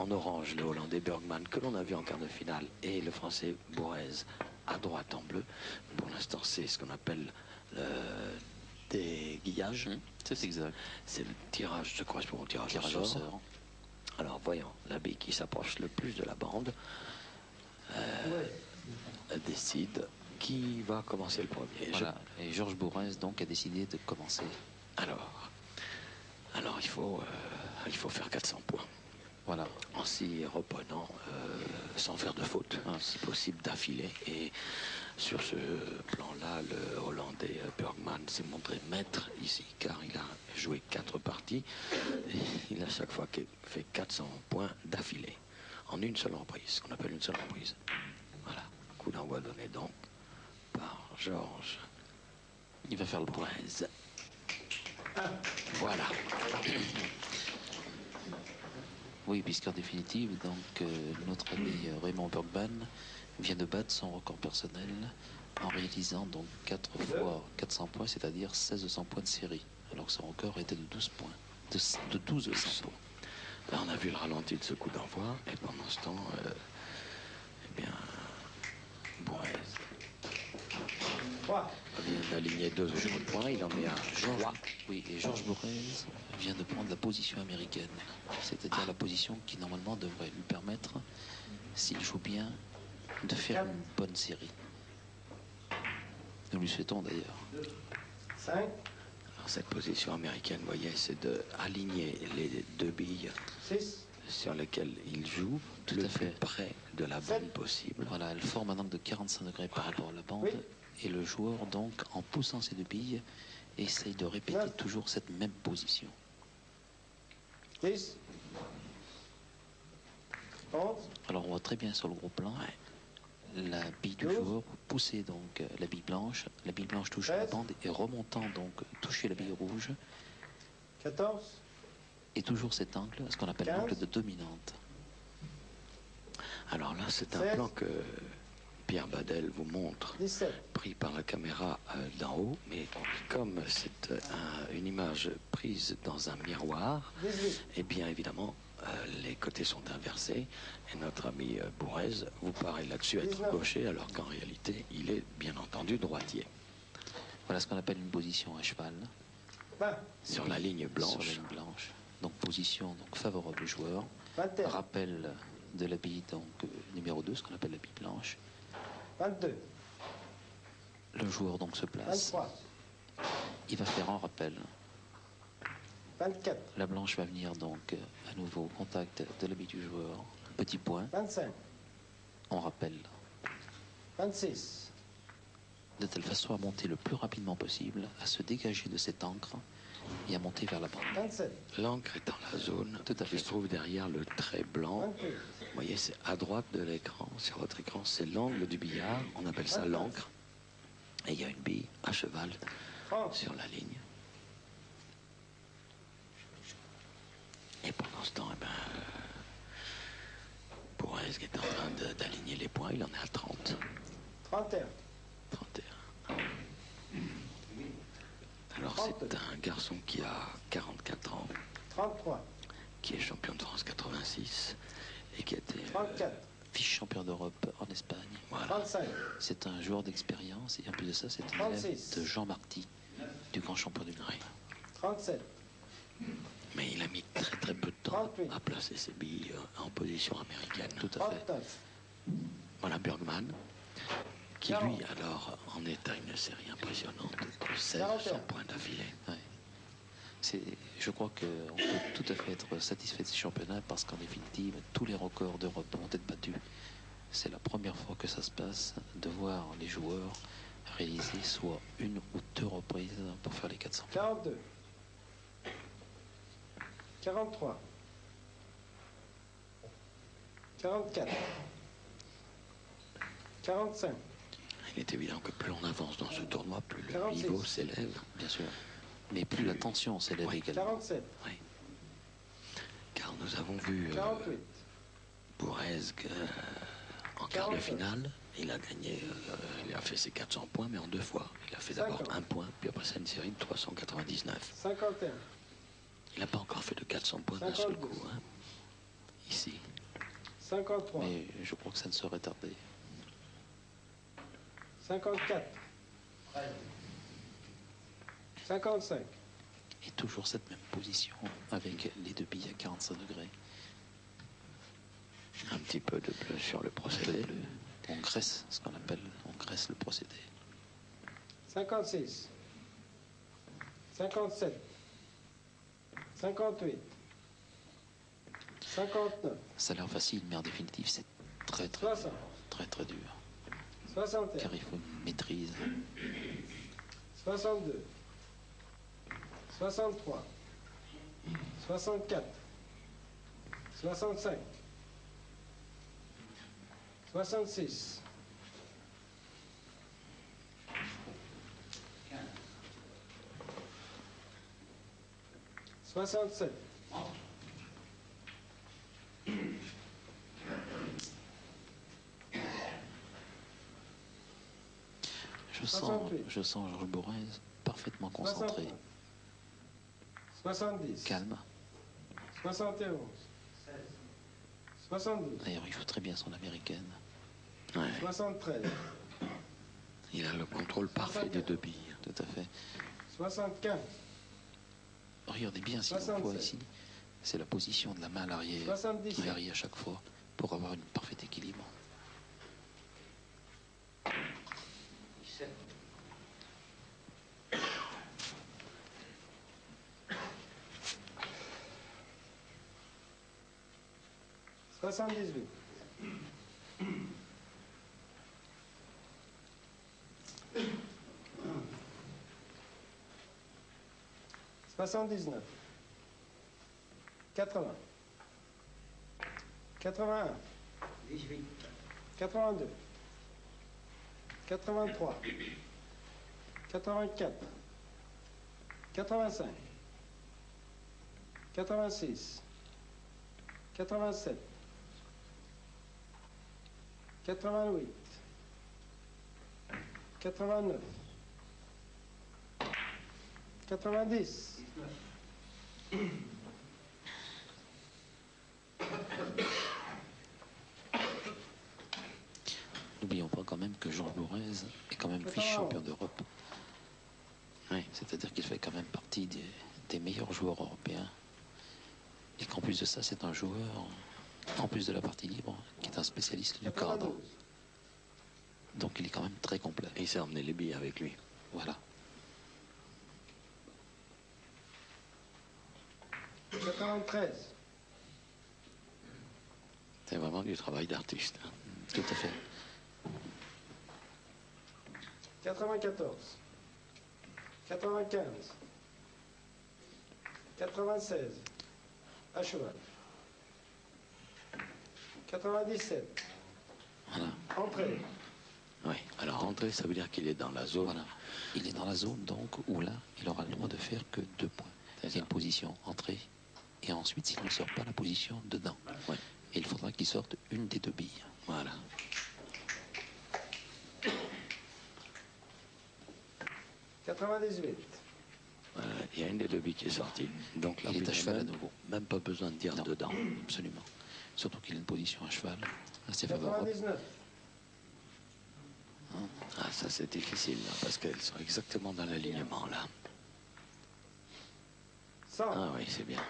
En orange, le Hollandais Bergman, que l'on a vu en quart de finale, et le Français Bourrez à droite en bleu. Pour l'instant, c'est ce qu'on appelle des guillages. C'est exact. C'est le tirage, ça correspond au tirage au au sort. sort. Alors, voyons, la bille qui s'approche le plus de la bande décide qui va commencer le premier. Voilà. Et Georges Bourrez, donc, a décidé de commencer. Alors il faut faire 400 points. Voilà. En s'y reprenant sans faire de faute, si possible d'affilée. Et sur ce plan-là, le Hollandais Bergman s'est montré maître ici, car il a joué 4 parties. Et il a chaque fois fait 400 points d'affilée, en une seule reprise, ce qu'on appelle une seule reprise. Voilà, coup d'envoi donné donc par Georges. Il va faire le point. Voilà. Oui, puisqu'en définitive, donc, notre ami Raymond Bergman vient de battre son record personnel en réalisant donc 4 fois 400 points, c'est-à-dire 1600 points de série, alors que son record était de 12 points, de 1200 points. Là, on a vu le ralenti de ce coup d'envoi, et pendant ce temps, eh bien, Bourrez vient d'aligner 2 autres points, il en met un Georges. Oui, et Georges Bourrez vient de prendre la position américaine, c'est-à-dire la position qui normalement devrait lui permettre, s'il joue bien, de faire une bonne série. Nous lui souhaitons d'ailleurs. Alors cette position américaine, vous voyez, c'est d'aligner les 2 billes sur lesquelles il joue le plus près de la bande possible. Voilà, elle forme un angle de 45 degrés par rapport à la bande. Et le joueur, donc, en poussant ces 2 billes, essaye de répéter toujours cette même position. Alors on voit très bien sur le gros plan la bille du joueur pousser donc la bille blanche touche la bande et remontant donc toucher la bille rouge. 14. Et toujours cet angle, ce qu'on appelle l'angle de dominante. Alors là, c'est un plan que Pierre Badel vous montre, pris par la caméra d'en haut, mais comme c'est une image prise dans un miroir, et bien évidemment, les côtés sont inversés, et notre ami Bourrez vous paraît là-dessus être gaucher, alors qu'en réalité, il est bien entendu droitier. Voilà ce qu'on appelle une position à cheval. Sur la ligne blanche. Sur la ligne blanche. Donc position donc, favorable au joueur. Rappel de la bille donc, numéro 2, ce qu'on appelle la bille blanche. 22. Le joueur donc se place. 23. Il va faire un rappel. 24. La blanche va venir donc à nouveau au contact de la bille du joueur. Petit point. 25. On rappelle. 26. De telle façon à monter le plus rapidement possible, à se dégager de cette encre et à monter vers la bande. 27. L'encre est dans la zone qui se trouve derrière le trait blanc. 28. Vous voyez, c'est à droite de l'écran, sur votre écran, c'est l'angle du billard, on appelle ça l'encre. Et il y a une bille à cheval sur la ligne. Et pendant ce temps, Bourrez qui est en train d'aligner les points, il en est à 30. 31. 31. Alors c'est un garçon qui a 44 ans. 33. Qui est champion de France 86 et qui a été vice-champion d'Europe en Espagne. Voilà. 35. C'est un joueur d'expérience et en plus de ça, c'est un élève de Jean Marty, du grand champion du monde. 37. Mais il a mis très très peu de temps 38. à placer ses billes en position américaine. Tout à fait. 39. Voilà Bergman, qui lui alors en est à une série impressionnante de 1600 points d'affilée. Ouais. Je crois qu'on peut tout à fait être satisfait de ces championnats parce qu'en définitive, tous les records d'Europe vont être battus. C'est la première fois que ça se passe de voir les joueurs réaliser soit 1 ou 2 reprises pour faire les 400. 42. 43. 44. 45. Il est évident que plus on avance dans ce tournoi, plus le 46. niveau s'élève. Bien sûr. Mais plus la tension s'élève également. 47. Oui. Car nous avons vu 48. Bourrez en quart de finale. Il a gagné, il a fait ses 400 points, mais en 2 fois. Il a fait d'abord 1 point, puis après ça une série de 399. 51. Il n'a pas encore fait de 400 points d'un seul coup. Hein. Ici. 53. Mais je crois que ça ne saurait tarder. 54. 55. Et toujours cette même position avec les deux billes à 45 degrés. Un petit peu de bleu sur le procédé. On graisse, ce qu'on appelle, on graisse le procédé. 56. 57. 58. 59. Ça a l'air facile, mais en définitive, c'est très 60. très dur. 61. Car il faut une maîtrise. 62. 63. 64. 65. 66. 67. Je sens Georges Bourrez parfaitement concentré, 70. calme. 71. 72. D'ailleurs, il joue très bien son américaine. Ouais. 73. Il a le contrôle parfait des deux billes. Tout à fait. 75. Regardez bien si on voit ici, c'est la position de la main à l'arrière 77. qui varie à chaque fois pour avoir une parfaite équilibre. 78. 79. 80. 81. 82. 83. 84. 85. 86. 87. 88. 89. 90. N'oublions pas quand même que Georges Bourrez est quand même vice-champion d'Europe. Oui. C'est-à-dire qu'il fait quand même partie des meilleurs joueurs européens. Et qu'en plus de ça, c'est un joueur, en plus de la partie libre, qui est un spécialiste du cadre. 92. Donc il est quand même très complet. Et il s'est emmené les billes avec lui. Voilà. 93. C'est vraiment du travail d'artiste. Hein. Tout à fait. 94. 95. 96. À cheval. 97. Voilà. Entrée. Oui. Alors rentrer, ça veut dire qu'il est dans la zone. Voilà. Il est dans la zone donc où là, il aura le droit de faire que 2 points. C'est Il y a ça. une position entrée. Et ensuite, s'il ne sort pas la position dedans, Ouais. et il faudra qu'il sorte une des 2 billes. Voilà. 98. Il y a une des deux billes qui est sortie. Donc là, Il est à cheval à même, nouveau. même pas besoin de dire Non, dedans. absolument. Surtout qu'il a une position à cheval assez favorable. 99. Ah, ça c'est difficile, là, parce qu'elles sont exactement dans l'alignement, là. 100. Ah oui, c'est bien.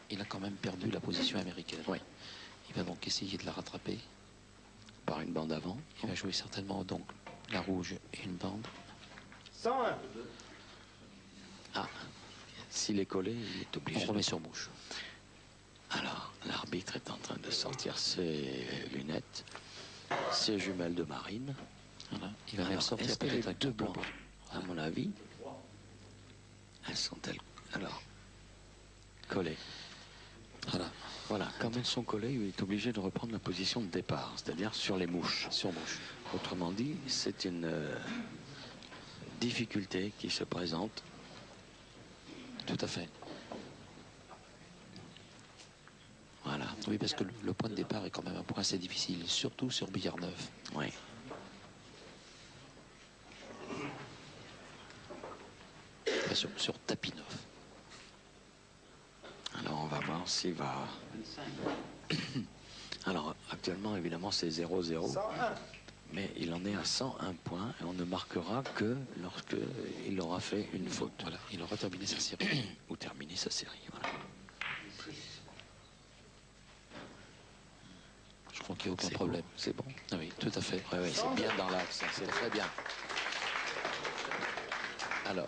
Il a quand même perdu la position américaine. Oui. Il va donc essayer de la rattraper. Par une bande avant. Il va jouer certainement donc la rouge et une bande. 101. Ah, s'il est collé, il est On obligé. remet sur mouche. Alors, l'arbitre est en train de sortir ses lunettes, ses jumelles de marine. Voilà. Il va même Alors, sortir est-ce que les peut-être un deux double blancs, à mon avis, elles sont-elles... Alors, collées. Voilà. Voilà, comme elles sont collées, il est obligé de reprendre la position de départ, c'est-à-dire sur les mouches. Sur mouche. Autrement dit, c'est une difficulté qui se présente. Tout à fait. Voilà, Oui, parce que le point de départ est quand même un point assez difficile, surtout sur billard neuf. oui. Enfin, sur tapis neuf. Alors on va voir s'il va... Alors actuellement évidemment c'est 0-0, 101. mais il en est à 101 points et on ne marquera que lorsque il aura fait une faute. Voilà, il aura terminé sa série. Ou terminer sa série. Voilà. Je crois qu'il n'y a aucun C'est problème. beau, c'est bon. Ah oui, tout à fait. Oui, oui, c'est bien dans l'axe, c'est très bien. Alors,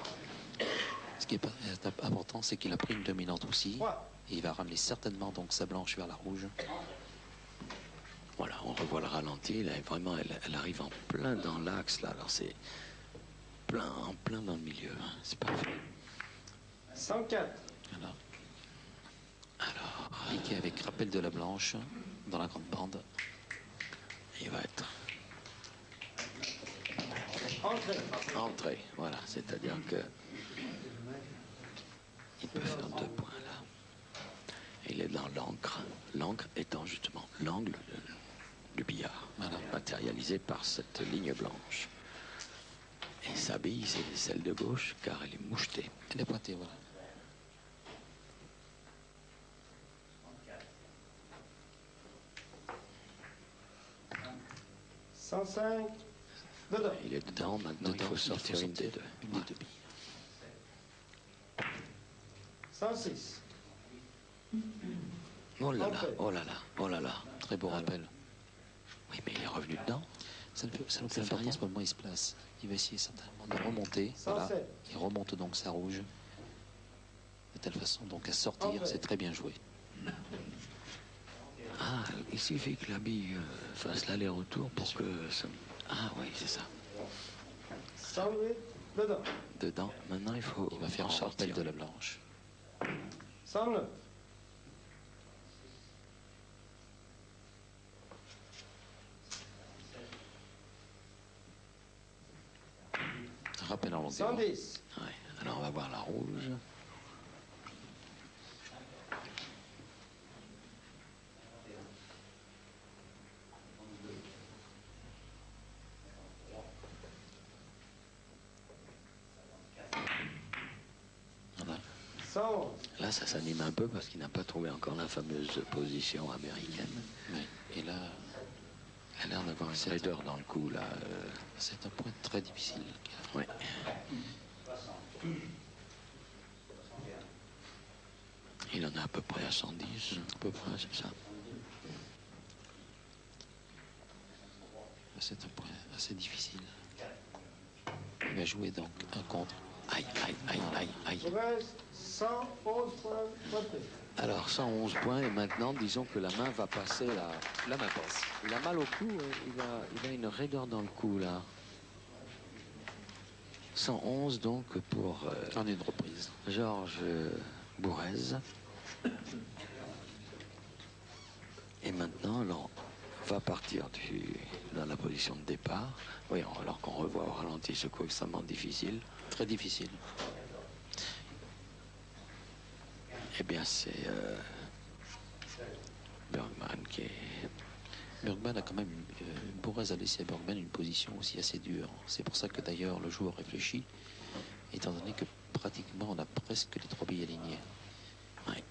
Ce qui est pas important, c'est qu'il a pris une dominante aussi. Trois. Et il va ramener certainement donc sa blanche vers la rouge. voilà, on revoit le ralenti. Là, vraiment, elle arrive en plein dans l'axe. Là, alors c'est en plein dans le milieu. Hein. C'est parfait. 104. Voilà. Alors, Piqué avec rappel de la blanche dans la grande bande. il va être Entrée. entré. Voilà, c'est-à-dire que il peut faire 2 points là. Il est dans l'encre. L'encre étant justement l'angle du billard, Voilà. matérialisé par cette ligne blanche. Et sa bille, c'est celle de gauche, car elle est mouchetée. Elle est pointée, voilà. 105. Dedans. Il est dedans, maintenant il Dedans, faut sortir une des deux. Une des deux billes. 106. Oh là là, Entrée. oh là là, oh là là. Très beau rappel. Oui, mais il est revenu dedans. Ça nous fait Ça fait important, rien. en ce moment il se place. Il va essayer certainement de remonter. Voilà. 107. Il remonte donc sa rouge. De telle façon donc à sortir, Entrée. c'est très bien joué. Ah, il suffit que la bille fasse l'aller-retour pour sûr. que ça... Ah oui, c'est ça. 108. Dedans. Dedans, maintenant il faut Il va faire en un rappel sortir. de la blanche. 109. Rappel en longueur. 110. Ouais. Alors on va voir la rouge. Voilà. 111. Là, ça s'anime un peu parce qu'il n'a pas trouvé encore la fameuse position américaine. Oui. Et là, Il a l'air d'avoir une C'est raideur dans le cou, là. c'est un point très difficile. Ouais. Il en a à peu près à 110. À peu près, c'est ça. C'est un point assez difficile. Il va jouer donc un contre. Aïe, aïe, aïe, aïe, aïe. Il reste 111 points pointés. Alors, 111 points, et maintenant, disons que la main va passer là. La main passe. Il a mal au cou, il a une raideur dans le cou, là. 111, donc, pour En une reprise. Georges Bourrez. Et maintenant, on va partir dans la position de départ. Oui, alors qu'on revoit au ralenti ce coup extrêmement difficile. Très difficile. Eh bien, c'est Bergman qui est... Bergman a quand même, Bourrez a laissé à Bergman une position aussi assez dure. C'est pour ça que d'ailleurs le joueur réfléchit, étant donné que pratiquement on a presque les 3 billes alignés. Ouais.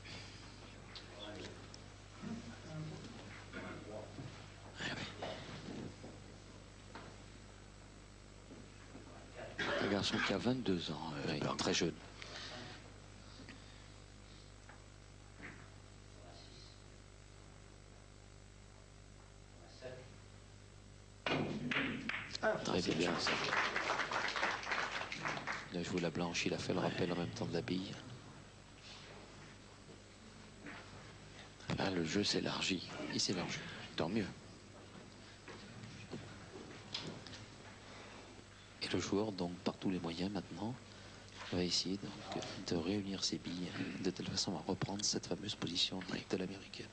Ah oui. Un garçon qui a 22 ans, Oui, Bergman. très jeune. Très C'est bien. bien ça. Il a joué la blanche, il a fait le rappel en même temps de la bille. Là, le jeu s'élargit. Il s'élargit. Tant mieux. Et le joueur, donc, par tous les moyens maintenant, va essayer donc, de réunir ses billes de telle façon à reprendre cette fameuse position de l'américaine.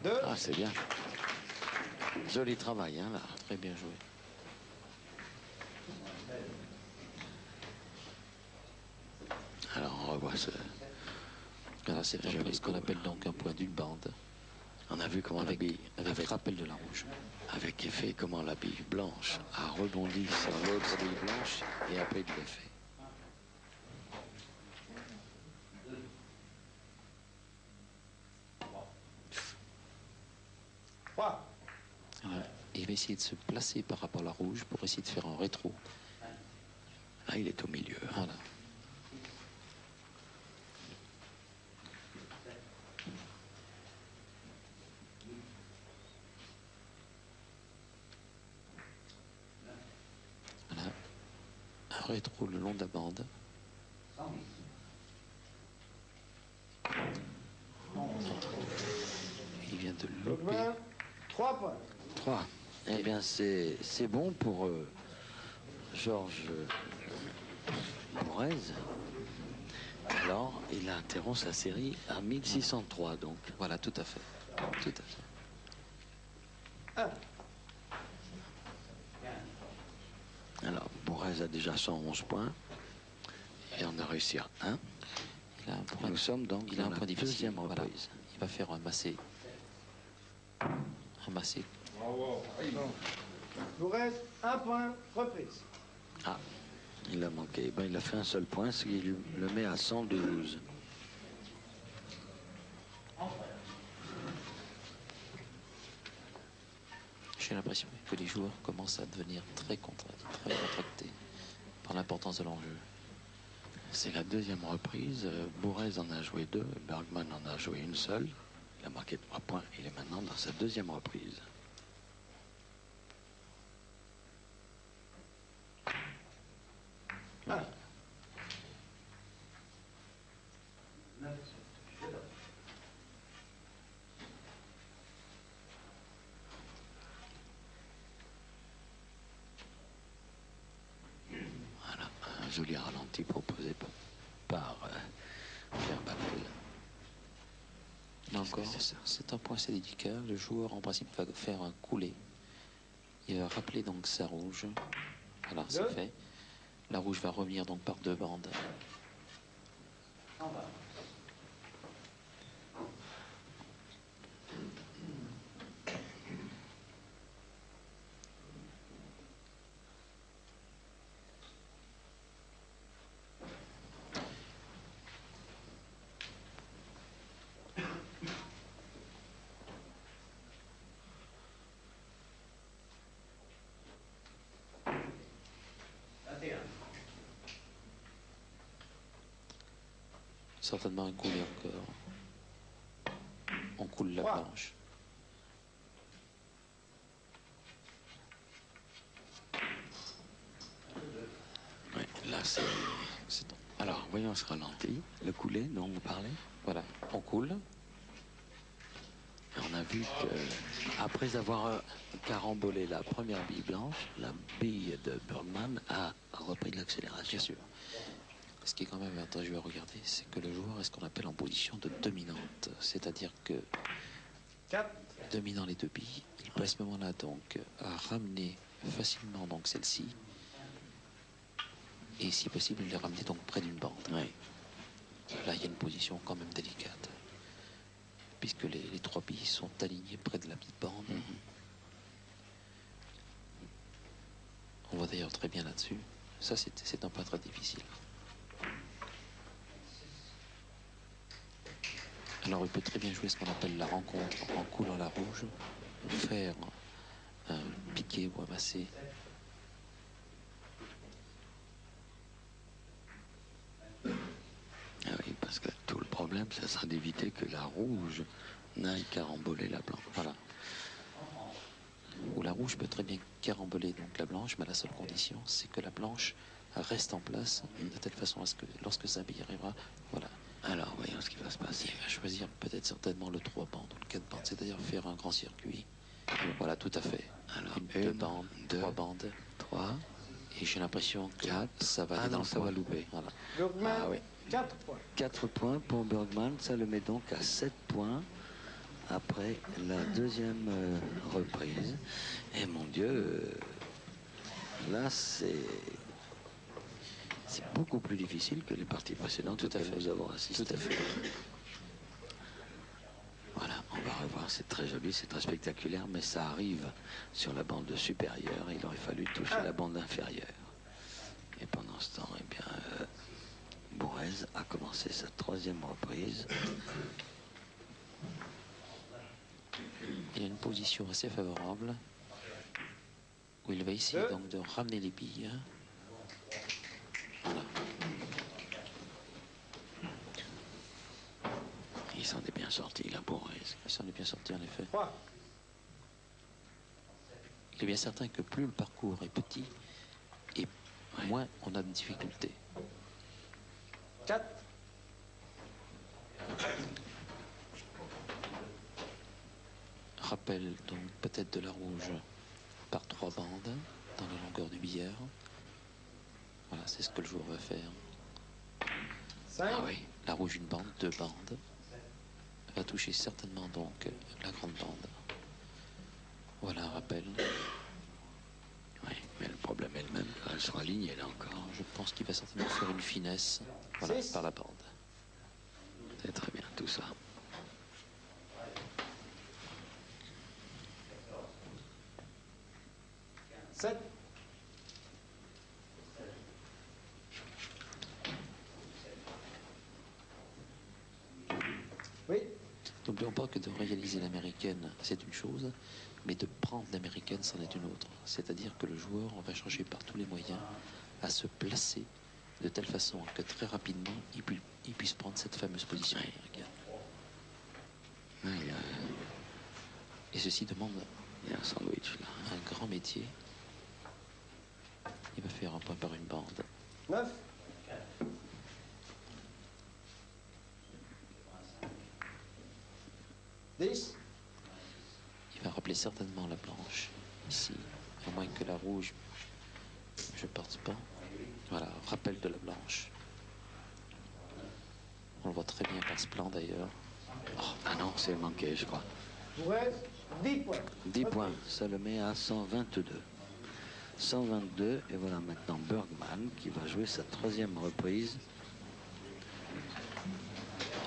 2. Ah, c'est bien. Joli travail, hein, là. Très bien joué. Alors, on revoit ce... Voilà, c'est ce qu'on appelle donc un point d'une bande. On a vu comment la Avec, bille, avec rappel de la rouge. avec effet, comment la bille blanche a rebondi sur l'autre bille blanche et a pris de l'effet. Trois. Voilà. Et il va essayer de se placer par rapport à la rouge pour essayer de faire un rétro. Là, il est au milieu. Voilà. Voilà. Un rétro le long de la bande. Il vient de louper. Bergman, 3 points. 3. Eh bien, c'est bon pour Georges Bourrez. Alors, il interrompt sa série à 1603, donc. Voilà, tout à fait. Tout à fait. 1. Alors, Bourrez a déjà 111 points. Et on a réussi à 1. Il a un point, Nous sommes donc il a dans un la point difficile. deuxième Voilà. reprise. Il va faire un massé. Un massé. Vous reste 1 point, reprise. Ah, il a manqué. Ben, il a fait un seul point, ce qui le met à 112. J'ai l'impression que les joueurs commencent à devenir très contractés par l'importance de l'enjeu. C'est la deuxième reprise. Bourrez en a joué 2. Bergman en a joué une seule. Il a marqué 3 points. Il est maintenant dans sa deuxième reprise. Un. Voilà, un joli ralenti proposé par Pierre Babel. Là encore, c'est un point assez délicat. Le joueur, en principe, va faire un coulé. Il va rappeler donc sa rouge. Voilà, c'est fait. La rouge va revenir donc par 2 bandes. Certainement un coulé encore. On coule la blanche. Oui, là c'est... Alors, voyons ce ralenti. Le coulé dont vous parlez. Voilà, on coule. Et on a vu que, après avoir carambolé la première bille blanche, la bille de Bergman a repris de l'accélération. Bien sûr. Ce qui est quand même avantageux à regarder, c'est que le joueur est ce qu'on appelle en position de dominante. C'est-à-dire que, 4. dominant les 2 billes, il peut à ce moment-là donc ramener facilement donc celle-ci. Et si possible, les ramener donc près d'une bande. Oui. Là, il y a une position quand même délicate. Puisque les 3 billes sont alignées près de la petite bande. On voit d'ailleurs très bien là-dessus. Ça, c'est un point très difficile. Alors, il peut très bien jouer ce qu'on appelle la rencontre en coulant la rouge, faire un piqué ou un massé. Ah oui, parce que tout le problème, ça sera d'éviter que la rouge n'aille caramboler la blanche. Voilà. Ou la rouge peut très bien caramboler donc la blanche, mais la seule condition, c'est que la blanche reste en place de telle façon à ce que lorsque sa bille arrivera, voilà. Alors, voyons ce qui va se passer. Il va choisir peut-être certainement le 3 bandes ou le 4 bandes, c'est-à-dire faire un grand circuit. Voilà, tout à fait. Alors, 2 bandes, 3 bandes. 3. Et j'ai l'impression que 4. ça va Ah aller dans non, le ça point. va louper. Voilà. Bergman, Ah oui. 4 points. 4 points pour Bergman, ça le met donc à 7 points. après la deuxième reprise. Et mon Dieu, là c'est beaucoup plus difficile que les parties précédentes auxquelles nous avons assisté. Tout à fait. Voilà, on va revoir, c'est très joli, c'est très spectaculaire, mais ça arrive sur la bande supérieure. Il aurait fallu toucher la bande inférieure. Et pendant ce temps, eh bien, Bourrez a commencé sa troisième reprise. Il a une position assez favorable où il va essayer donc de ramener les billes. Voilà. Il s'en est bien sorti, la Bourrez. Il s'en est bien sorti en effet. 3. Il est bien certain que plus le parcours est petit et moins on a de difficultés. 4. Rappel donc peut-être de la rouge par 3 bandes dans la longueur du billard. Voilà, c'est ce que le joueur va faire. 5. Ah oui, La rouge une bande, 2 bandes. Va toucher certainement donc la grande bande. Voilà un rappel. oui, mais le problème est le même. Elles sont alignées là encore. Alors, je pense qu'il va certainement faire une finesse, voilà, Six. par la bande. C'est très bien tout ça. 7. Oui. N'oublions pas que de réaliser l'américaine, c'est une chose, mais de prendre l'américaine, c'en est une autre. C'est-à-dire que le joueur, on va chercher par tous les moyens à se placer de telle façon que très rapidement, il puisse prendre cette fameuse position américaine. Oui, Et ceci demande il y a un sandwich là. un grand métier. Il va faire un point par une bande. 9. Dix. Il va rappeler certainement la blanche, ici, à moins que la rouge, je pense pas. Voilà, rappel de la blanche. On le voit très bien par ce plan d'ailleurs. Ah non, c'est manqué, je crois. Bourrez, 10 points. 10 points, ça le met à 122. 122, et voilà maintenant Bergman qui va jouer sa troisième reprise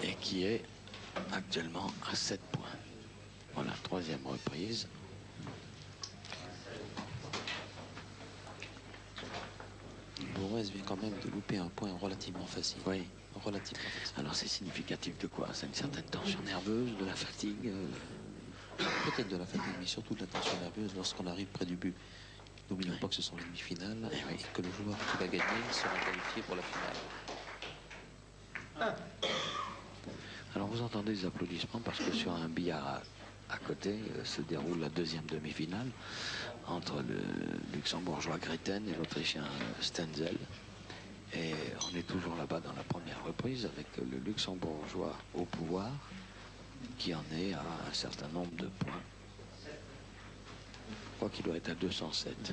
et qui est actuellement à 7 points. Voilà, troisième reprise. Bourrez vient quand même de louper un point relativement facile. Oui. Relativement facile. Alors c'est significatif de quoi? C'est une certaine tension nerveuse, de la fatigue. Peut-être de la fatigue, mais surtout de la tension nerveuse lorsqu'on arrive près du but. N'oublions pas que ce sont les demi-finales et que le joueur qui va gagner sera qualifié pour la finale. Alors vous entendez des applaudissements parce que sur un billard à côté se déroule la deuxième demi-finale entre le luxembourgeois Greten et l'autrichien Stenzel. Et on est toujours là-bas dans la première reprise avec le luxembourgeois au pouvoir qui en est à un certain nombre de points. Je crois qu'il doit être à 207.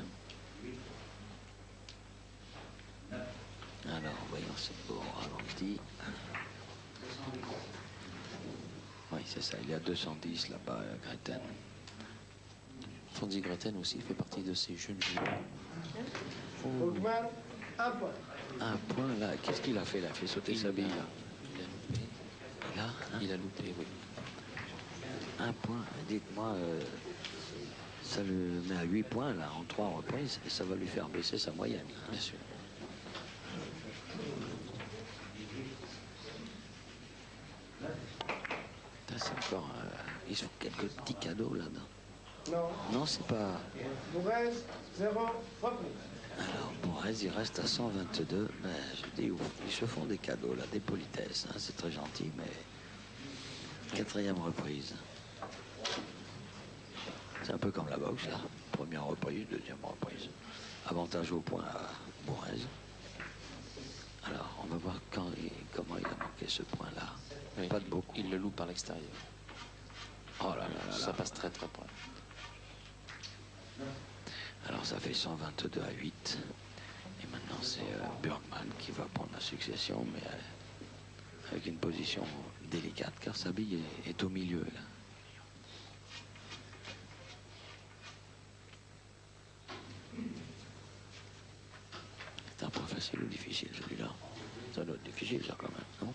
Alors, voyons, c'est au ralenti. Oui, c'est ça, il est à 210 là-bas, Greten. Fonzi Greten aussi fait partie de ces jeunes joueurs. Bergman, 1 point. Un point là, qu'est-ce qu'il a fait? Il a fait sauter sa bille là. Il a loupé. Là, hein? Il a loupé, oui. Un point, dites-moi, ça le met à 8 points là en 3 reprises et ça va lui faire baisser sa moyenne. Hein? Bien sûr. C'est encore, ils font quelques petits cadeaux là-dedans. Non. Non, c'est pas. Bourrez, 0. Reprise. Alors, Bourrez, il reste à 122. Mais je dis, ils se font des cadeaux là, des politesses. Hein, c'est très gentil, mais quatrième reprise. C'est un peu comme la boxe là. Première reprise, deuxième reprise. Avantage au point à Bourrez. Alors, on va voir comment il a manqué ce point-là. Oui, Pas de beaucoup. Il le loupe par l'extérieur. Oh là là là Ça là. passe très très près. Alors ça fait 122 à 8. Et maintenant c'est Bergman qui va prendre la succession, mais avec une position délicate, car sa bille est au milieu là. facile ou difficile celui-là? Ça doit être difficile ça quand même, non?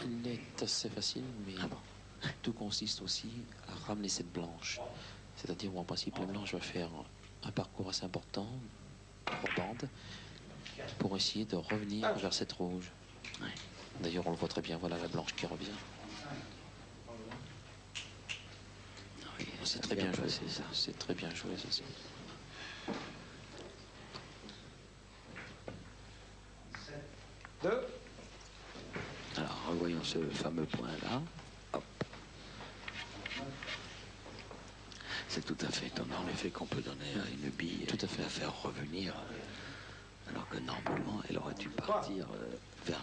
Il est assez facile, mais Ah bon. tout consiste aussi à ramener cette blanche. C'est-à-dire où en principe la blanche va faire un parcours assez important, 3 bandes, pour essayer de revenir vers cette rouge. Ouais. D'ailleurs on le voit très bien, voilà la blanche qui revient. Oui, C'est très bien joué, placé, ça. c'est très bien joué ceci. Deux. Alors, revoyons ce fameux point-là. Hop. C'est tout à fait étonnant, en effet, qu'on peut donner à une bille Tout à fait. la faire revenir, alors que normalement, elle aurait dû partir vers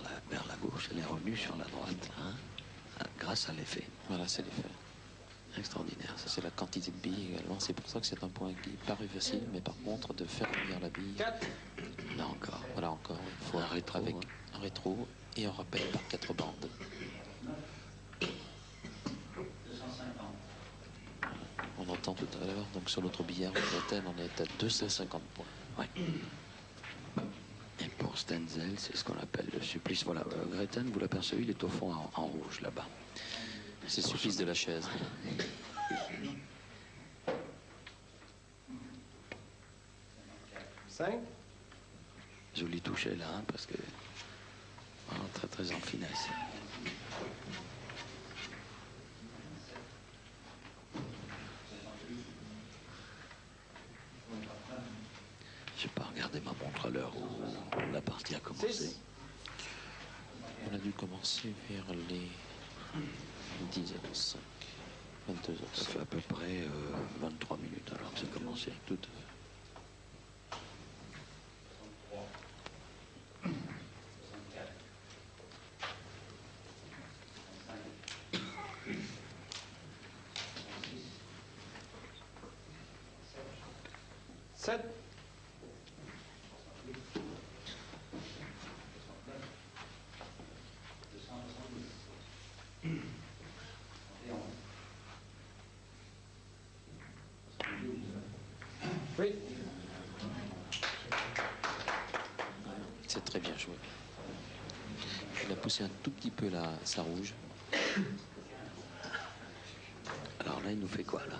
la gauche. Elle est revenue sur la droite, hein, grâce à l'effet. Voilà, c'est l'effet. Extraordinaire, ça. C'est la quantité de billes également. C'est pour ça que c'est un point qui paraît facile, mais par contre, de faire venir la bille, Quatre. Là encore. voilà encore, il faut Un rétro, avec hein. un rétro et un rappel par 4 bandes. On entend tout à l'heure, donc sur notre billard, Gretten, on est à 250 points. Ouais. Et pour Stenzel, c'est ce qu'on appelle le supplice. Voilà, Gretten, vous l'apercevez, il est au fond en rouge là-bas. C'est le supplice de la chaise. Cinq. Joli toucher là, hein, parce que vraiment très très en finesse. Je n'ai pas regardé ma montre à l'heure où la partie a commencé. 6. On a dû commencer vers les 10h05, 22h05. Ça fait à peu près 23 minutes alors que c'est commencé. Tout à fait. Sept. Huit. C'est très bien joué. Il a poussé un tout petit peu sa rouge. Alors là, il nous fait quoi là?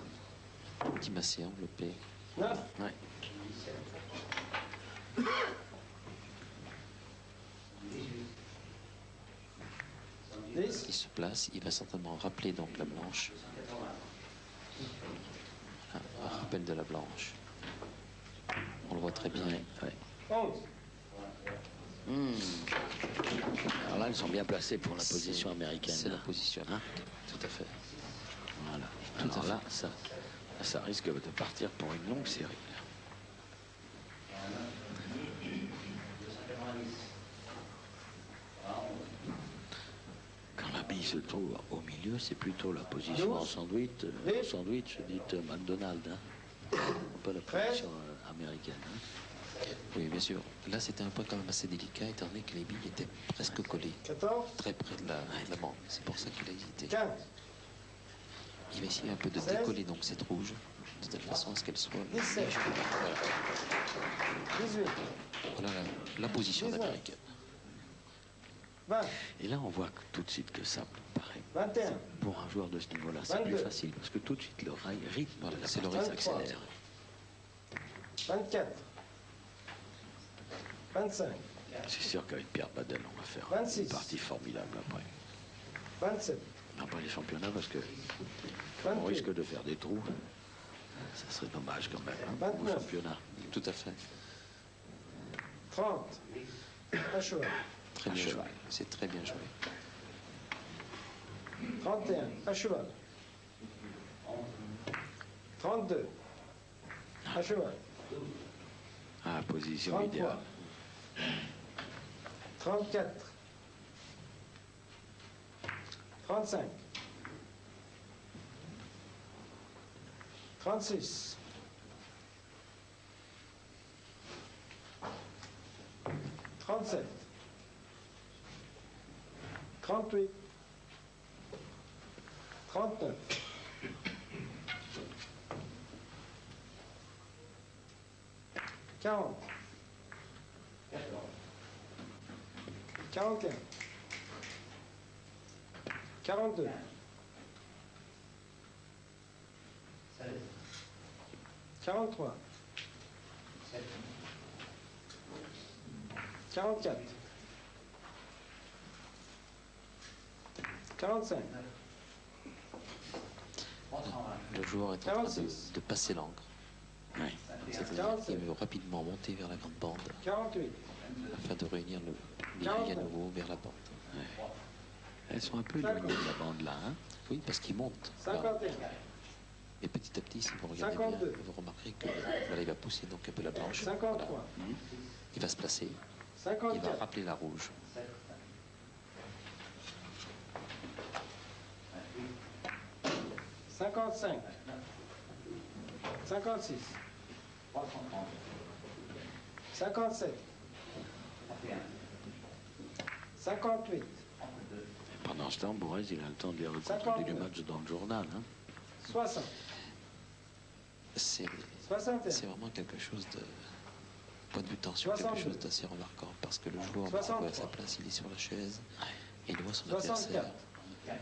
Un petit massé enveloppé. Neuf. Ouais. Dix. Il se place, il va certainement rappeler donc la blanche. Un rappel de la blanche. On le voit très bien. Ouais. 11. Alors là, elles sont bien placées pour la position américaine. C'est la hein. position Hein? tout à fait. Voilà. Tout à Alors là, fait. ça risque de partir pour une longue série. Quand la bille se trouve au milieu, c'est plutôt la position en sandwich, dite McDonald's. Hein. Un peu la position américaine. Hein. Oui, bien sûr. Là, c'était un point quand même assez délicat, étant donné que les billes étaient presque collées, 14. très près de la bande. C'est pour ça qu'il a hésité. 15. Il va essayer un peu de 16. décoller donc cette rouge, de telle façon à ce qu'elle soit 17. légère. Voilà, 18. voilà la position 19. américaine. 20. Et là, on voit tout de suite que ça paraît. 21. Pour un joueur de ce niveau-là, c'est plus 22. facile parce que tout de suite le rythme Voilà, de la c'est le partie rythme. s'accélère. 24. 25. C'est sûr qu'avec Pierre Badel, on va faire 26. une partie formidable après. 27. Après les championnats, parce que on 28. risque de faire des trous. Ça serait dommage quand même, hein, au 29. championnat. Tout à fait. 30. Un cheval. Très Un bien joué. cheval. C'est très bien joué. 31. Un cheval. 32. Un cheval. Ah, position 33. idéale. 34. 35. 36. 37. 38. 39. 40. 41. 42. 43. 44. 45. Le joueur est en train 46. de passer l'encre. Oui. C'est-à-dire qu'il veut rapidement monter vers la grande bande 48. afin de réunir les billes à nouveau vers la bande. Elles sont un peu éloignées de la bande là. Hein. Oui, parce qu'il monte. Là. 51. Et petit à petit, si vous regardez 52. bien, vous remarquerez que voilà, il va pousser donc un peu la blanche. 53. Voilà. Il va se placer. Il va 54. rappeler la rouge. 55. 56. 57. 58. Pendant ce temps, Bourrez, il a le temps de lire le compte 52. du match dans le journal. Hein. 60. C'est 61. vraiment quelque chose de... Point de vue tension, 62. quelque chose d'assez remarquant. Parce que le joueur, 63. à sa place, il est sur la chaise. Et il voit son 64. adversaire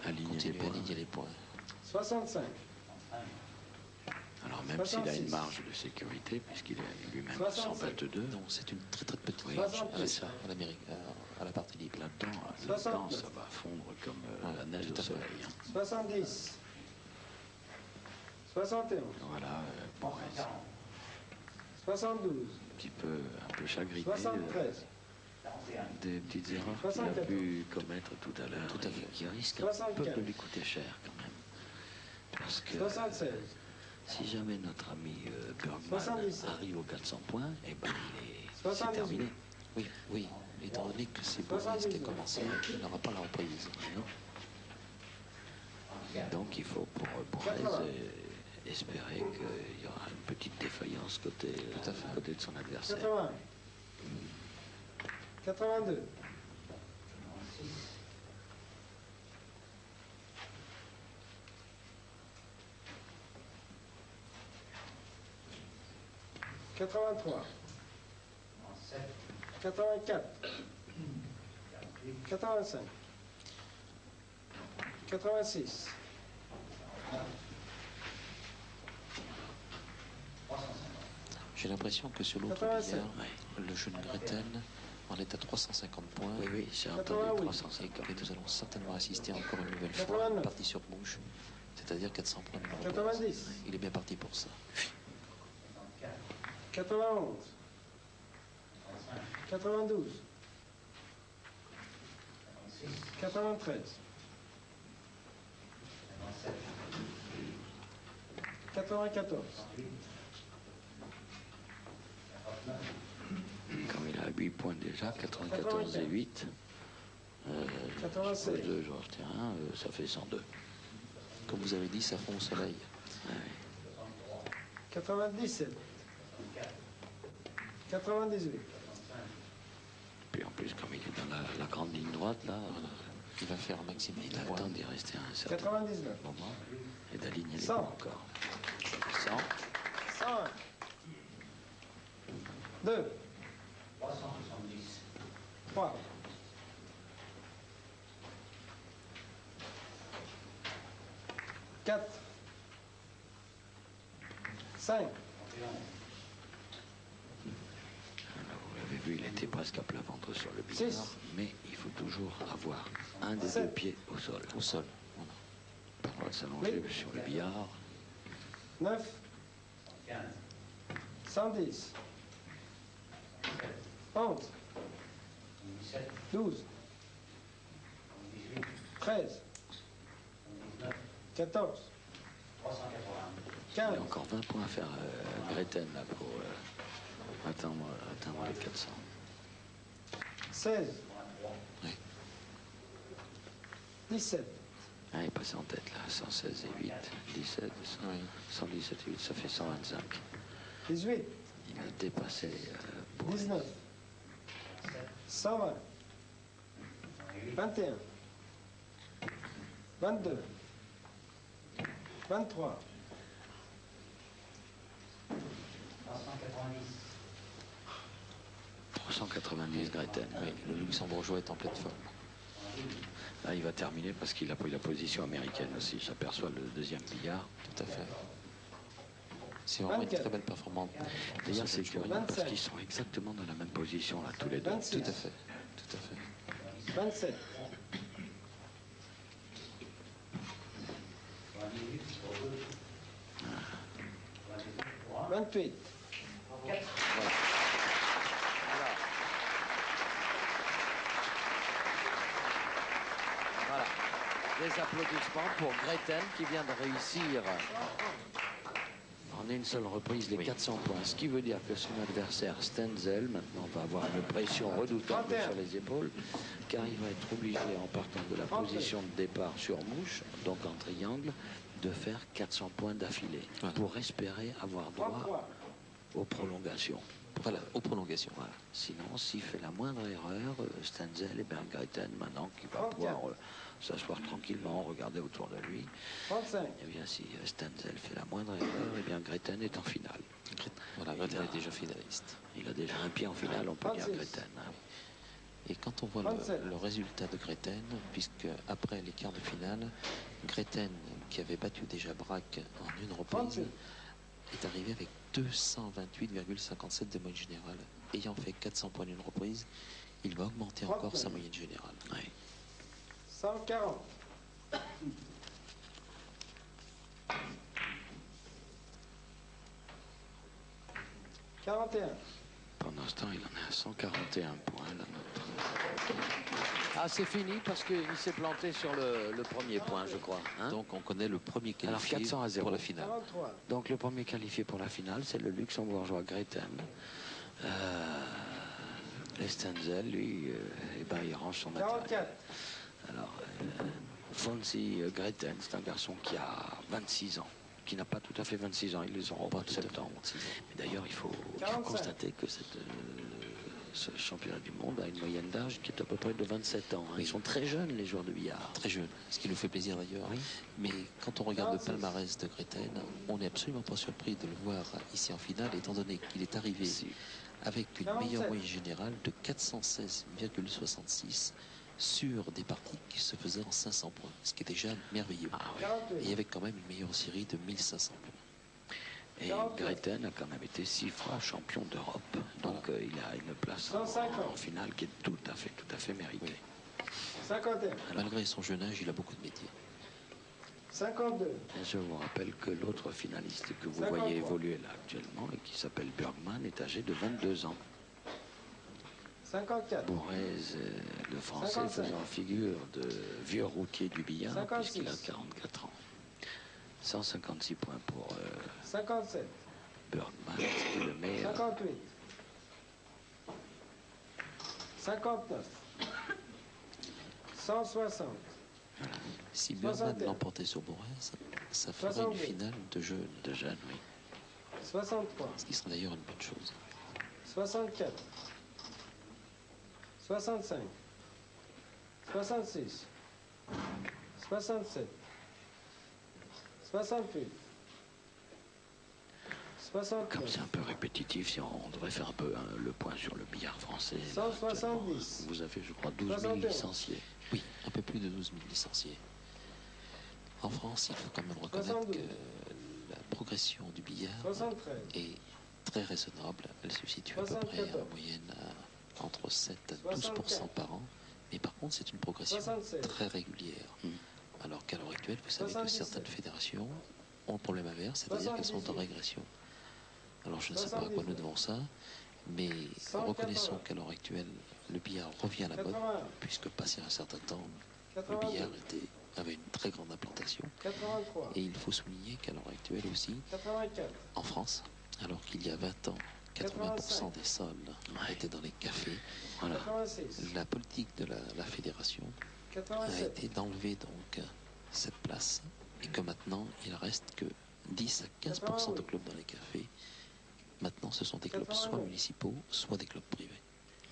Aligner les continuer à points. aligner les points. 65. Alors même s'il a 66. une marge de sécurité, puisqu'il est lui-même 67. 122, Non, c'est une très très petite Oui, marge c'est à ça. l'Amérique, à la partie libre. là-dedans, 69. ça va fondre comme Ouais, la neige tout au à fait. soleil. Hein. 70. 71. Voilà, Bourrez, 72. un petit peu, un peu chagriné 73. des petites erreurs qu'il a 74. pu commettre tout à l'heure, Tout à fait. et qui risquent un peu 75. de lui coûter cher quand même. Parce que 76. si jamais notre ami Bergman 77. arrive aux 400 points, eh ben, c'est 78. terminé. Oui, oui. Étant donné que c'est Bourrez qui a 79. commencé, il n'aura pas la reprise. Non. Donc il faut pour Bourrez 80. espérer qu'il y aura une petite défaillance côté de son adversaire. 81. 82. 83. 84. 85. 86. J'ai l'impression que sur l'autre 87. billard, le jeune Gretten en est à 350 points. Oui, oui, j'ai 88. entendu Et 350. que nous allons certainement assister encore une nouvelle fois à 89. une partie sur mouche, c'est-à-dire 400 points numéro 15. 90. Il est bien parti pour ça. 91. 92. 93. 94. Comme il a 8 points déjà, 94 et 8. 96. 2, je retiens, ça fait 102. Comme vous avez dit, ça fond au soleil. 97. 98. Puis en plus, comme il est dans la grande ligne droite, là, Il va faire un maximum il de a le points. temps d'y rester un certain 99. moment et d'aligner les 100. points encore. 100. 101. 2. 3. 4. 5. Vous l'avez vu, il était presque à plat ventre sur le billard, Six. mais il faut toujours avoir un des Sept. deux pieds au sol. Au sol. Voilà. Pas le droit de s'allonger Oui. sur le billard. 9. 110. 11. 12. 13. 14. Il y 15. a encore 20 points à faire Gretten là, pour atteindre les 400. 16. Oui. 17. Ah, il est passé en tête là, 116 et 8, 17, Oui. 117 et 8, ça fait 125. 18. Il a dépassé pour 19. 120. 21. 22. 23. 390. 390 Greten. Oui, le luxembourgeois est en pleine forme. Là, il va terminer parce qu'il a pris la position américaine aussi. J'aperçois le deuxième billard. Tout à fait. C'est vraiment une très belle performance. D'ailleurs, c'est curieux parce qu'ils sont exactement dans la même position, là, tous les deux. 26. Tout à fait. Tout à fait. 27. 28. Voilà. Des applaudissements pour Greten qui vient de réussir en une seule reprise les 400 points. Ce qui veut dire que son adversaire Stenzel maintenant va avoir une pression redoutable 31. sur les épaules car il va être obligé en partant de la 32. position de départ sur mouche, donc en triangle, de faire 400 points d'affilée pour espérer avoir droit 33. aux prolongations. Voilà, aux prolongations. Voilà. Sinon, s'il fait la moindre erreur, Stenzel et Greten, maintenant, qui va 34. pouvoir s'asseoir tranquillement, regarder autour de lui, 35. eh bien, si Stenzel fait la moindre erreur, eh bien, Greten est en finale. Voilà, Greten est déjà finaliste. Il a déjà un pied en finale, on peut dire 36. Greten. Hein. Et quand on voit 37. le résultat de Greten, puisque après les quarts de finale, Greten, qui avait battu déjà Braque en une reprise, 38. est arrivé avec 228,57 de moyenne générale. Ayant fait 400 points d'une reprise, il va augmenter encore sa moyenne générale. Oui. 140. Quarante-et-un. Pendant ce temps, il en est à 141 points, la nôtre. Ah, c'est fini parce qu'il s'est planté sur le premier point, je crois. Hein. Donc on connaît le premier Alors, qualifié 400 à 0. pour la finale. 43. Donc, le premier qualifié pour la finale, c'est le luxembourgeois Greten. Et Stenzel, lui, eh ben, il range son matériel. 44. Alors, Fonsi Greten, c'est un garçon qui a 26 ans, qui n'a pas tout à fait 26 ans, ils les auront au mois de septembre. Mais d'ailleurs, il faut 45. constater que ce championnat du monde a une moyenne d'âge qui est à peu près de 27 ans. Hein. Oui. Ils sont très jeunes, les joueurs de billard. Très jeune, ce qui nous fait plaisir d'ailleurs. Oui. Mais quand on regarde le 46. palmarès de Greten, on n'est absolument pas surpris de le voir ici en finale, étant donné qu'il est arrivé avec une 47. meilleure moyenne générale de 416,66 sur des parties qui se faisaient en 500 points, ce qui est déjà merveilleux. Ah, oui. 48. Et avec quand même une meilleure série de 1500 points. Et Greten a quand même été 6 fois champion d'Europe. Donc il a une place en 150. finale qui est tout à fait méritée. 51. Malgré son jeune âge, il a beaucoup de métiers. 52. Et je vous rappelle que l'autre finaliste que vous 53. voyez évoluer là actuellement et qui s'appelle Bergman est âgé de 22 ans. 54. Bourrez, le français, 55. faisant figure de vieux routier du billard 56. puisqu'il a 44 ans. 156 points pour 57. Bergman, qui est le meilleur. 58. 59. 160. Si Bergman 61. l'emportait sur Bourrez, ça ferait 62. une finale de jeunes, De jeunes, oui. 63. ce qui serait d'ailleurs une bonne chose. 64. 65. 66. 67. 68. 69. Comme c'est un peu répétitif, si on devrait faire un peu le point sur le billard français. là, 170. actuellement, vous avez, je crois, 12 000 71. licenciés. Oui, un peu plus de 12 000 licenciés. En France, il faut quand même reconnaître 72. que la progression du billard 73. est très raisonnable. Elle se situe à peu près 74. en moyenne entre 7 à 12% 64. par an. Mais par contre, c'est une progression 76. très régulière. Alors qu'à l'heure actuelle, vous savez que 77. certaines fédérations ont un problème inverse, c'est-à-dire qu'elles sont en 78. régression. Alors je ne sais pas à quoi nous 79. devons ça, mais 180. reconnaissons qu'à l'heure actuelle, le billard revient à la mode, 81. puisque passé un certain temps, le 82. billard avait une très grande implantation. 83. Et il faut souligner qu'à l'heure actuelle aussi, 84. en France, alors qu'il y a 20 ans, 80% des sols étaient dans les cafés, Voilà. 86. la politique de la fédération a 87. été d'enlever donc cette place et que maintenant il reste que 10 à 15% de clubs dans les cafés. Maintenant, ce sont des clubs soit municipaux, soit des clubs privés.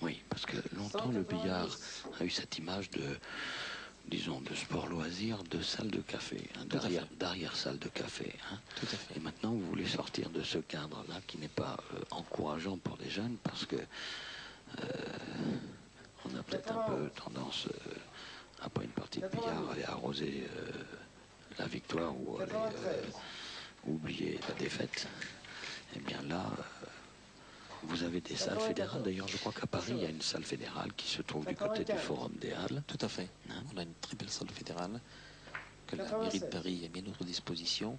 Oui, parce que longtemps, le billard a eu cette image de, disons, de sport loisir, de salle de café, hein, Tout à fait. d'arrière-salle de café. Hein. Tout à fait. Et maintenant, vous voulez sortir de ce cadre-là qui n'est pas encourageant pour les jeunes parce que On a peut-être un peu tendance, après une partie de billard, à aller arroser la victoire ou aller oublier la défaite. Et bien là, vous avez des salles fédérales. D'ailleurs, je crois qu'à Paris, il y a une salle fédérale qui se trouve du côté du Forum des Halles. Tout à fait. Hein? On a une très belle salle fédérale que la mairie de Paris a mis à notre disposition.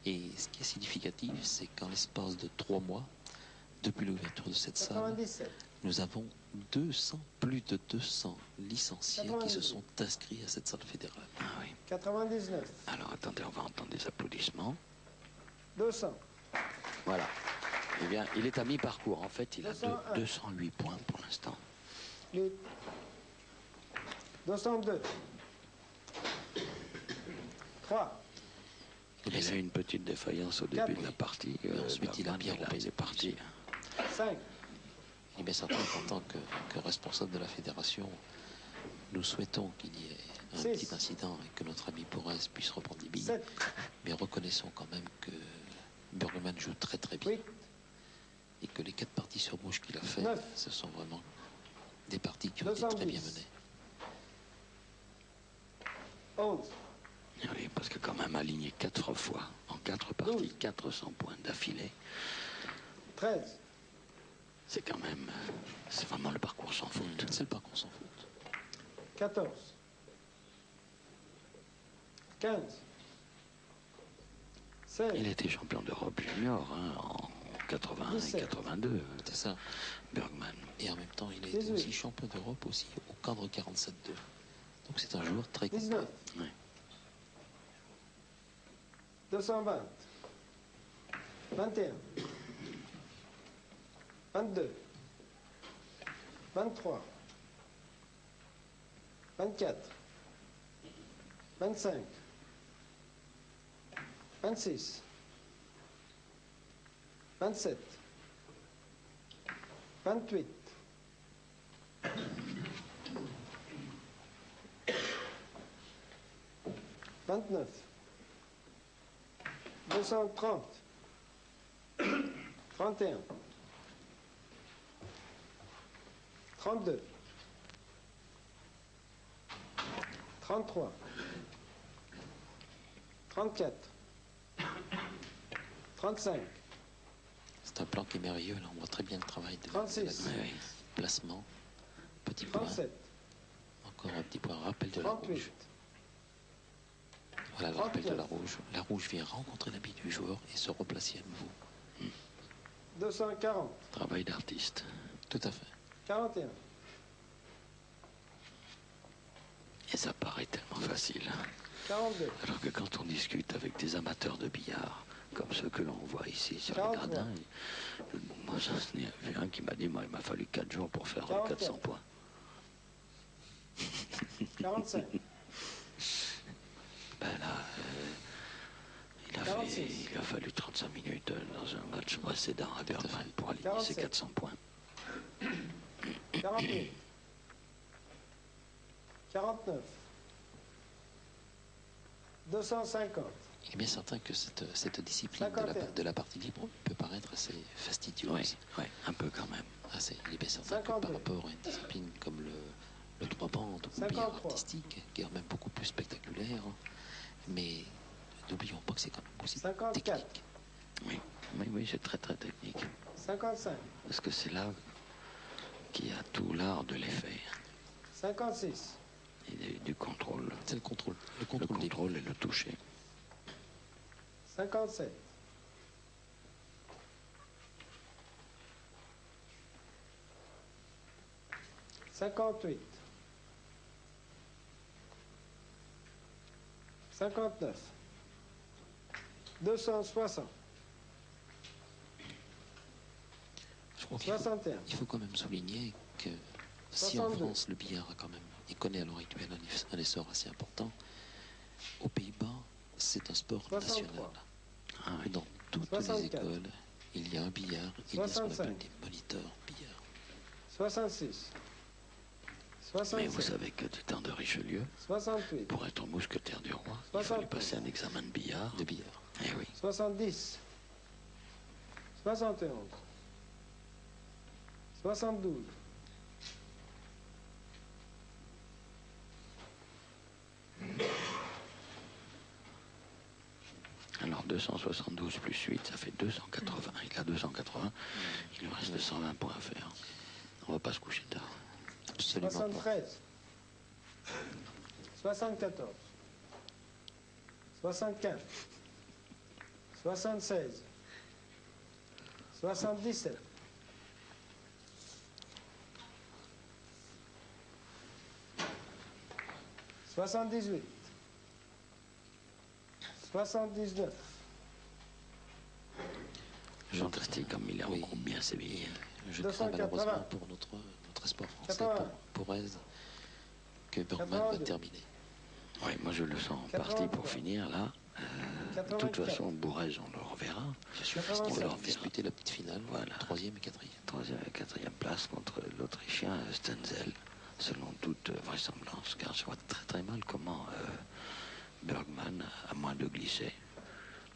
Et ce qui est significatif, c'est qu'en l'espace de 3 mois, depuis l'ouverture de cette salle, nous avons plus de 200 licenciés qui se sont inscrits à cette salle fédérale. Ah oui. 99. Alors attendez, on va entendre des applaudissements. 200. Voilà. Eh bien, il est à mi-parcours. En fait, il a 201. 208 points pour l'instant. 8. 202. 3. Et Il a eu une petite défaillance au début de la partie. ensuite, il a bien repris il est parti. 5. Il est bien certain qu'en tant que responsable de la fédération, nous souhaitons qu'il y ait un Six. petit incident et que notre ami Porres puisse reprendre les billes. 7. Mais reconnaissons quand même que Burgerman joue très très bien. 8. Et que les 4 parties sur mouche qu'il a fait, Neuf. ce sont vraiment des parties qui ont été 210. très bien menées. 11. Oui, parce que quand même aligné 4 fois, en 4 parties, 400 points d'affilée, 13. c'est quand même, c'est vraiment le parcours sans faute. C'est le parcours sans faute. 14. 15. 16. Il était champion d'Europe junior hein, en 81 et 17. 82, C'est ça. Bergman. Et en même temps, il a été 18. aussi champion d'Europe aussi au cadre 47-2. Donc c'est un joueur très complet. 19. Oui. 220. 21. 22. 23. 24. 25. 26. 27. 28. 29. 230. 31. 32. 33. 34. 35. C'est un plan qui est merveilleux. Là, on voit très bien le travail de 36. la Oui. placement. Petit point. 37. Encore un petit point rappel de la 38. rouge. Voilà le rappel de 39. la rouge. La rouge vient rencontrer l'habit du joueur et se replacer à nouveau. 240. Travail d'artiste. Tout à fait. 41. Et ça paraît tellement facile. 42. Alors que quand on discute avec des amateurs de billard, comme ceux que l'on voit ici sur le 43. gradin, moi j'en ai vu un qui m'a dit, moi il m'a fallu 4 jours pour faire 44. 400 points. 45. Ben là, il 46. a fallu 35 minutes dans un match précédent à Bergman pour aligner ses 47. 400 points. 48. 49. 250. Il est bien certain que cette discipline 51. de la partie libre peut paraître assez fastidieuse. Oui, un peu quand même. Il est bien certain que 52. par rapport à une discipline comme le 3 bandes ou le 53. billard artistique, qui est quand même beaucoup plus spectaculaire, mais n'oublions pas que c'est quand même aussi 54. technique. Oui, c'est très très technique. 55. Parce que c'est là qu'il y a tout l'art de l'effet 56. et du contrôle. C'est le contrôle. Le Le contrôle des contrôle et le toucher. 57. 58. 59. 260. Je crois 61. il faut quand même souligner que si en 62. France le billard a quand même, il connaît à l'heure actuelle un essor assez important, aux Pays-Bas c'est un sport 63. national. Ah oui. Dans toutes 64. les écoles, il y a un billard, il y a ce qu'on 65. appelle des moniteurs billard. 66. Mais 67. vous savez que du temps de Richelieu, 68. pour être mousquetaire du roi, il fallait passer un examen de billard. De billard. Eh oui. 70. 71. 72. 272 plus 8, ça fait 280. Il a 280. Il lui reste 120 points à faire. On va pas se coucher tard. Absolument pas. 73. 74. 75. 76. 77. 78. 79. Fantastique comme il est en Oui. groupe bien sévillé. Je crains 280. malheureusement pour notre espoir français, 80. pour Aise, que Bergman va 82. terminer. Oui, moi je le sens 83. parti pour finir là. De toute 84. façon, Bourrez, on le reverra. Bien sûr, 87. parce qu'il On va leur verra. disputer la petite finale, Voilà. 3e et 4e. Troisième et quatrième place contre l'Autrichien Stenzel, selon toute vraisemblance, car je vois très très mal comment Bergman, à moins de glisser,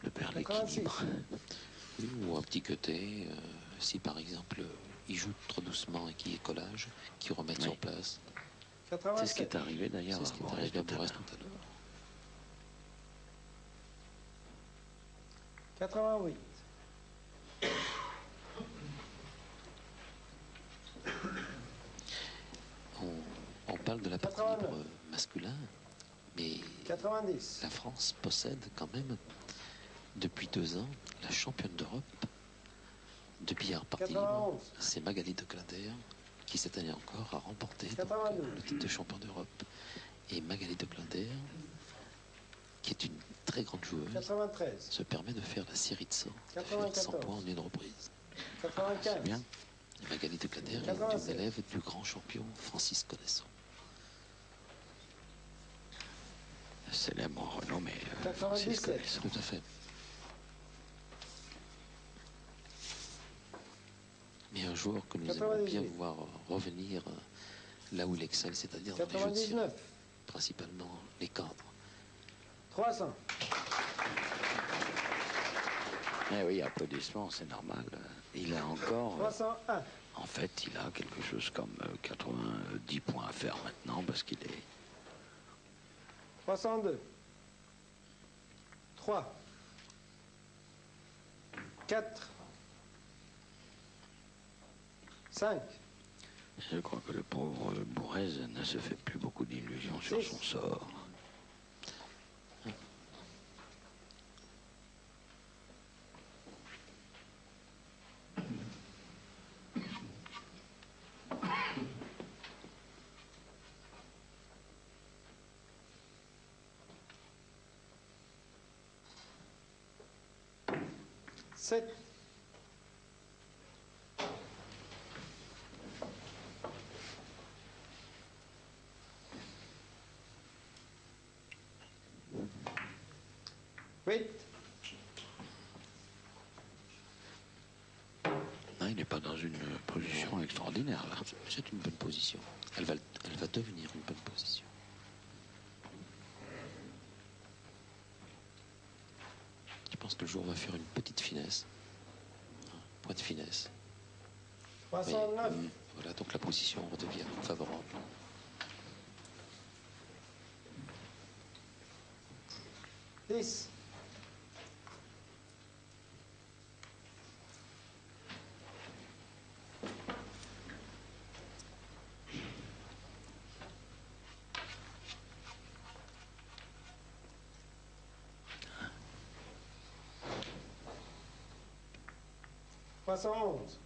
le perd 86. l'équilibre. Oui, ou un petit côté, si par exemple il joue trop doucement et qu'il y ait collage, qu'il remette Oui. sur place. C'est ce qui 87. est arrivé d'ailleurs C'est ce à qui est Bourrez arrivé à tout à Bourrez l'heure. tout à l'heure. 88. On parle de la partie 89. libre masculin, mais 90. la France possède quand même, depuis 2 ans, la championne d'Europe de billard partie libre. 91. C'est Magali de Glader qui cette année encore a remporté donc, 92. le titre de champion d'Europe. Et Magali de Glader, qui est une très grande joueuse, 93. se permet de faire la série de 100, de faire 100 94. points en une reprise. 95. C'est bien. Et Magali de Glader est 87. une élève du grand champion Francis Connaisson. Célèbre renommé. 97. Connaisson. Tout à fait. Mais un joueur que nous aimons 98. bien voir revenir là où il excelle, c'est-à-dire dans les jeux de série, 99. principalement les cadres. 300. Eh oui, applaudissements, c'est normal. Il a encore, 301. en fait, il a quelque chose comme 90 points à faire maintenant parce qu'il est 302. 3. 4. 5. Je crois que le pauvre Bourrez ne se fait plus beaucoup d'illusions sur Six. son sort. Sept. 8. Non, il n'est pas dans une position extraordinaire là. C'est une bonne position. Elle va devenir une bonne position. Je pense que le joueur va faire une petite finesse. Un point de finesse. 309. Voilà, donc la position redevient favorable. 10. 311.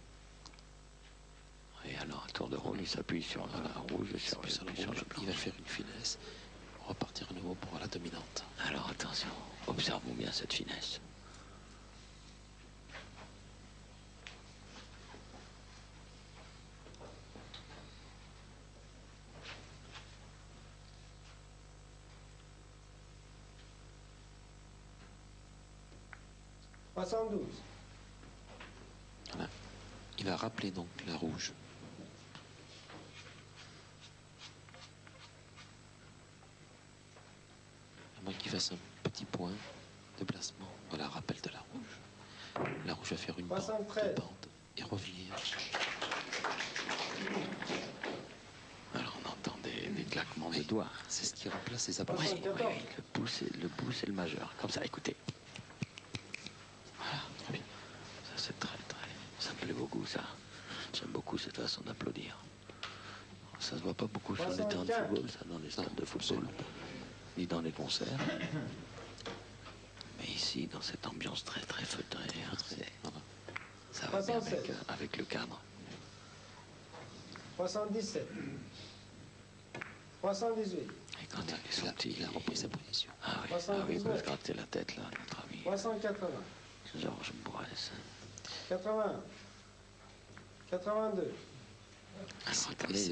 Et alors, à tour de rôle, il s'appuie sur la rouge et sur, Sur le sur rouge, le il va blanc. faire une finesse. Repartir à nouveau pour la dominante. Alors attention, observons bien cette finesse. « 312. Voilà. Il va rappeler donc la rouge. À moins qu'il fasse un petit point de placement. Voilà, rappel de la rouge. La rouge va faire une bande, 73. deux bandes et revenir. Alors on entend des claquements de doigts. C'est ce qui remplace les Oui, applaudissements. oui, le pouce et le majeur. Comme ça, écoutez. ça. J'aime beaucoup cette façon d'applaudir. Ça se voit pas beaucoup sur les terrains de football, ça, dans les stades de football, ni dans les concerts. Mais ici, dans cette ambiance très très feutrée, hein, ça va bien avec le cadre. 77. 78. Et quand il est sorti, il a repris sa position. Ah oui, il peut se gratter la tête là, notre ami 380. Georges Bourès. 81. 82. Alors attendez,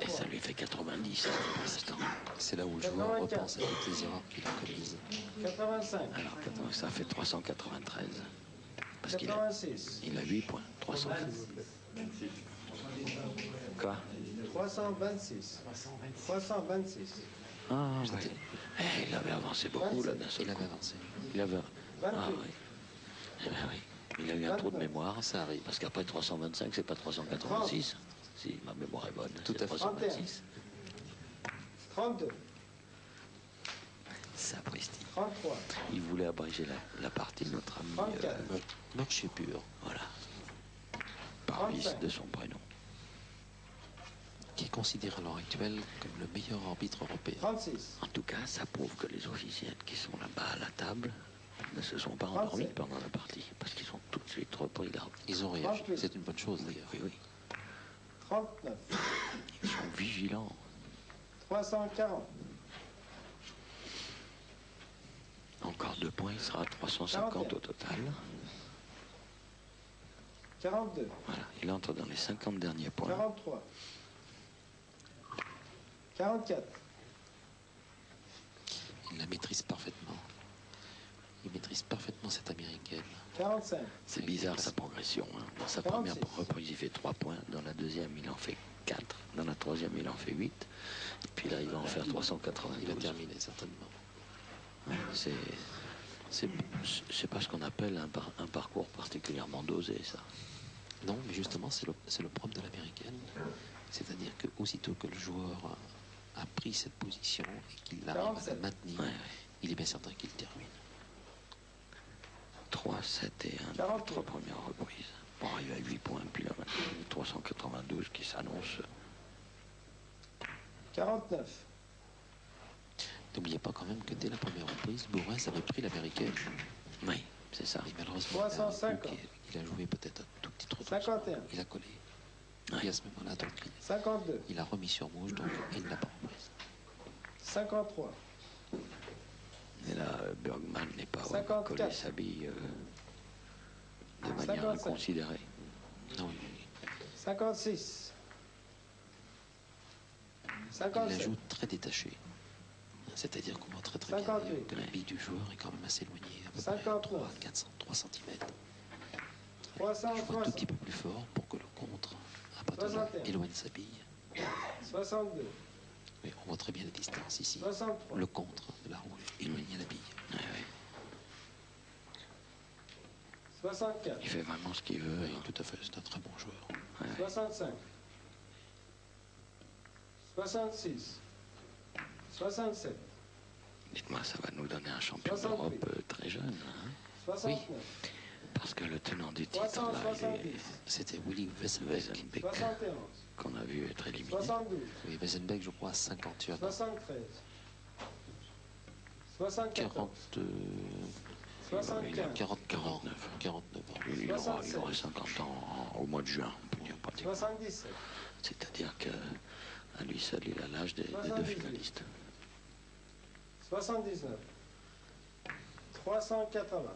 et ça lui fait 90 pour l'instant. C'est là où le joueur repense à toutes les erreurs qu'il a commises. 85. Alors ça fait 393. Parce qu'il a 86. 8 points. 300. Quoi? 326. 326. Ah oui. Il avait avancé beaucoup là d'un seul Il coup. avait avancé. Il avait... 28. Ah oui. Eh ben oui. Il a eu un trou de mémoire. Ça arrive. Parce qu'après 325, c'est pas 386. Si ma mémoire est bonne, c'est 326. 32. Sapristi. 33. Il voulait abréger la partie, notre ami. 34. Marché pur. Voilà. Par vice de son prénom. Qui est considéré à l'heure actuelle comme le meilleur arbitre européen. 36. En tout cas, ça prouve que les officiels qui sont là-bas à la table ne se sont pas endormis pendant la partie. Parce qu'ils ont tout de suite repris l'arbitre. Ils ont réagi. C'est une bonne chose d'ailleurs. Oui, oui. 39. Ils sont vigilants. 340. Encore 2 points, il sera à 350 au total. 42. Voilà, il entre dans les 50 derniers points. 43. 44. Il la maîtrise parfaitement. Il maîtrise parfaitement cette américaine. 45. C'est bizarre sa progression. Hein. Dans sa 46. première reprise, il fait 3 points. Dans la deuxième, il en fait 4. Dans la troisième, il en fait 8. Et puis là, il va en faire 392. Il a terminé certainement. C'est pas ce qu'on appelle un parcours particulièrement dosé, ça. Non, mais justement, c'est le propre de l'américaine. C'est-à-dire que aussitôt que le joueur a pris cette position et qu'il arrive à la maintenir, il est bien certain qu'il termine. 3, 7 et 1 dans les 3 premières reprises. Pour arriver à 8 points, puis là, maintenant, 392 qui s'annonce. 49. N'oubliez pas quand même que dès la première reprise, Bourès avait pris l'américaine. Oui, c'est ça. Et malheureusement, 350. il a joué peut-être un tout petit trop. 51. Il a collé. Ouais. Et à ce moment-là, donc, 52. il a remis sur mouche, donc il ne l'a pas reprise. 53. Et là, Bergman n'est pas 54. collé sa bille de manière 55. inconsidérée. Non, 56. il la 57. joue très détachée. C'est-à-dire qu'on voit très bien 58. que la bille du joueur est quand même assez éloignée, à peu 53. près 3 cm. Je 360. vois un tout petit peu plus fort pour que le contre, à partir de là, 61. éloigne sa bille. 62. Oui, on voit très bien la distance ici. 63. Le contre de la rouge éloigne la bille. Ouais, ouais. 64. Il fait vraiment ce qu'il veut. Oui, Hein. tout à fait, c'est un très bon joueur. Ouais, ouais. 65. 66. 67. Dites-moi, ça va nous donner un champion 68. d'Europe très jeune. Hein, 69. parce que le tenant du titre, là, 370. C'était Willy Wesenbeck. Wesenbeck, 71. qu'on a vu être éliminé. 72. Oui, Wesenbeck, je crois, 58. 73. 74. 40, Il a 75. 49 ans. 49 ans. Il aura 50 ans au mois de juin, on peut dire pratiquement. 77. C'est-à-dire que à lui seul, il a l'âge des 2 finalistes. 79. 380.